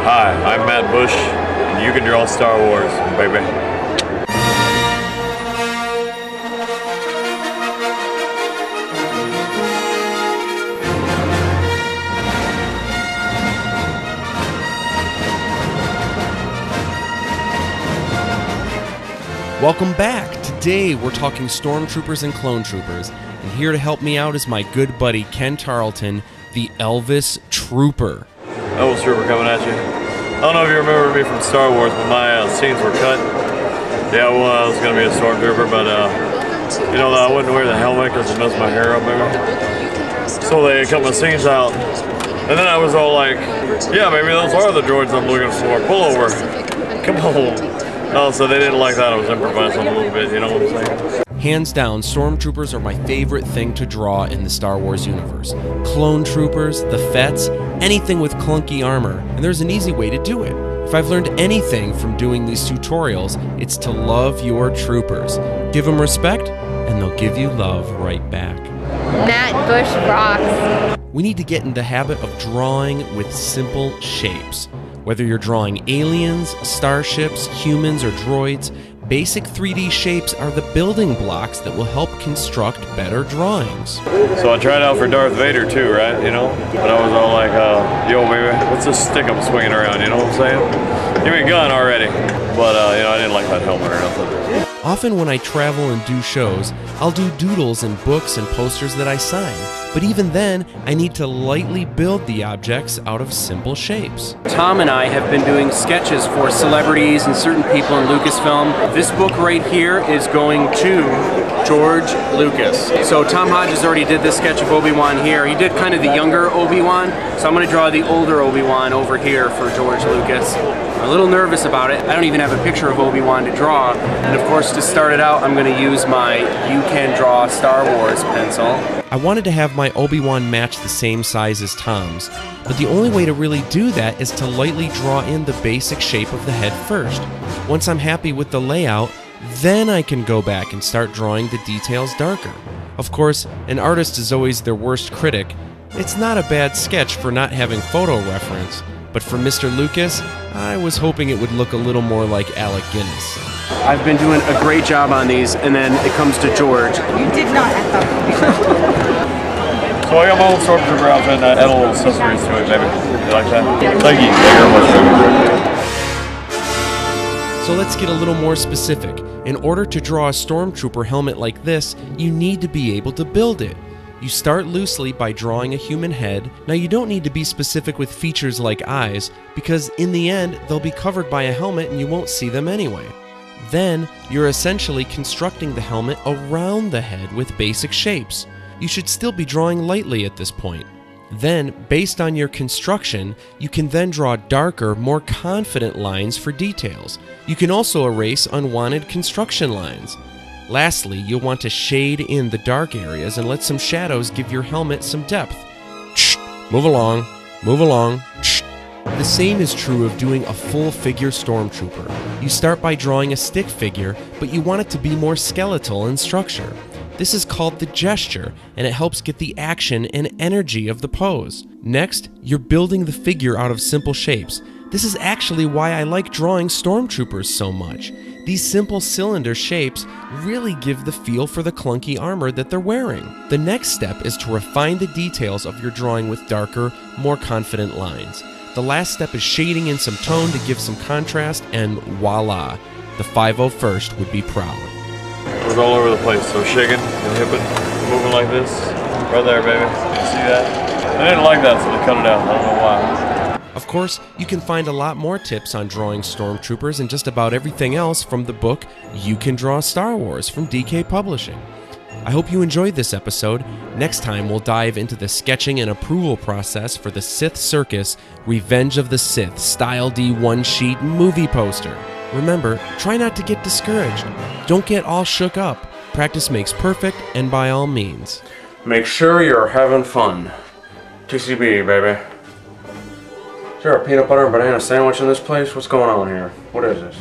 Hi, I'm Matt Busch, and you can draw Star Wars, baby. Welcome back. Today we're talking Stormtroopers and Clone Troopers, and here to help me out is my good buddy Ken Tarleton, the Elvis Trooper. Elvis Trooper coming at you. I don't know if you remember me from Star Wars, but my scenes were cut. Yeah, well, I was going to be a Stormtrooper, but you know, I wouldn't wear the helmet because it messed my hair up, maybe. So they cut my scenes out. And then I was all like, yeah, maybe those are the droids I'm looking for. Pull over. Come on. No, so they didn't like that. I was improvising a little bit, you know what I'm saying? Hands down, Stormtroopers are my favorite thing to draw in the Star Wars universe. Clone Troopers, the Fets, anything with clunky armor, and there's an easy way to do it. If I've learned anything from doing these tutorials, it's to love your troopers. Give them respect, and they'll give you love right back. Matt Busch rocks. We need to get in the habit of drawing with simple shapes. Whether you're drawing aliens, starships, humans, or droids, basic 3D shapes are the building blocks that will help construct better drawings. So I tried out for Darth Vader too, right? You know? But I was all like, yo baby, what's this stick I'm swinging around, you know what I'm saying? Give me a gun already. But, you know, I didn't like that helmet or nothing. Often when I travel and do shows, I'll do doodles in books and posters that I sign. But even then, I need to lightly build the objects out of simple shapes. Tom and I have been doing sketches for celebrities and certain people in Lucasfilm. This book right here is going to George Lucas. So Tom Hodges already did this sketch of Obi-Wan here. He did kind of the younger Obi-Wan, so I'm going to draw the older Obi-Wan over here for George Lucas. I'm a little nervous about it. I don't even have a picture of Obi-Wan to draw. And of course, to start it out, I'm going to use my You Can Draw Star Wars pencil. I wanted to have my Obi-Wan match the same size as Tom's, but the only way to really do that is to lightly draw in the basic shape of the head first. Once I'm happy with the layout, then I can go back and start drawing the details darker. Of course, an artist is always their worst critic. It's not a bad sketch for not having photo reference, but for Mr. Lucas, I was hoping it would look a little more like Alec Guinness. I've been doing a great job on these, and then it comes to George. You did not have that. So I got my old Stormtrooper outfit and I add a little accessories to it, baby. You like that? Thank you very much, baby. So let's get a little more specific. In order to draw a Stormtrooper helmet like this, you need to be able to build it. You start loosely by drawing a human head. Now you don't need to be specific with features like eyes, because in the end, they'll be covered by a helmet and you won't see them anyway. Then, you're essentially constructing the helmet around the head with basic shapes. You should still be drawing lightly at this point. Then, based on your construction, you can then draw darker, more confident lines for details. You can also erase unwanted construction lines. Lastly, you'll want to shade in the dark areas and let some shadows give your helmet some depth. Shh, move along, move along. Shh. The same is true of doing a full-figure Stormtrooper. You start by drawing a stick figure, but you want it to be more skeletal in structure. This is called the gesture, and it helps get the action and energy of the pose. Next, you're building the figure out of simple shapes. This is actually why I like drawing Stormtroopers so much. These simple cylinder shapes really give the feel for the clunky armor that they're wearing. The next step is to refine the details of your drawing with darker, more confident lines. The last step is shading in some tone to give some contrast, and voila, the 501st would be proud. It was all over the place, so shaking and hipping, moving like this. Right there, baby. You see that? I didn't like that, so they cut it out. I don't know why. Of course, you can find a lot more tips on drawing Stormtroopers and just about everything else from the book You Can Draw Star Wars from DK Publishing. I hope you enjoyed this episode. Next time we'll dive into the sketching and approval process for the Sith Circus Revenge of the Sith Style D one-sheet movie poster. Remember, try not to get discouraged. Don't get all shook up. Practice makes perfect, and by all means, Make sure you're having fun. TCB, baby. Is there a peanut butter and banana sandwich in this place? What's going on here? What is this?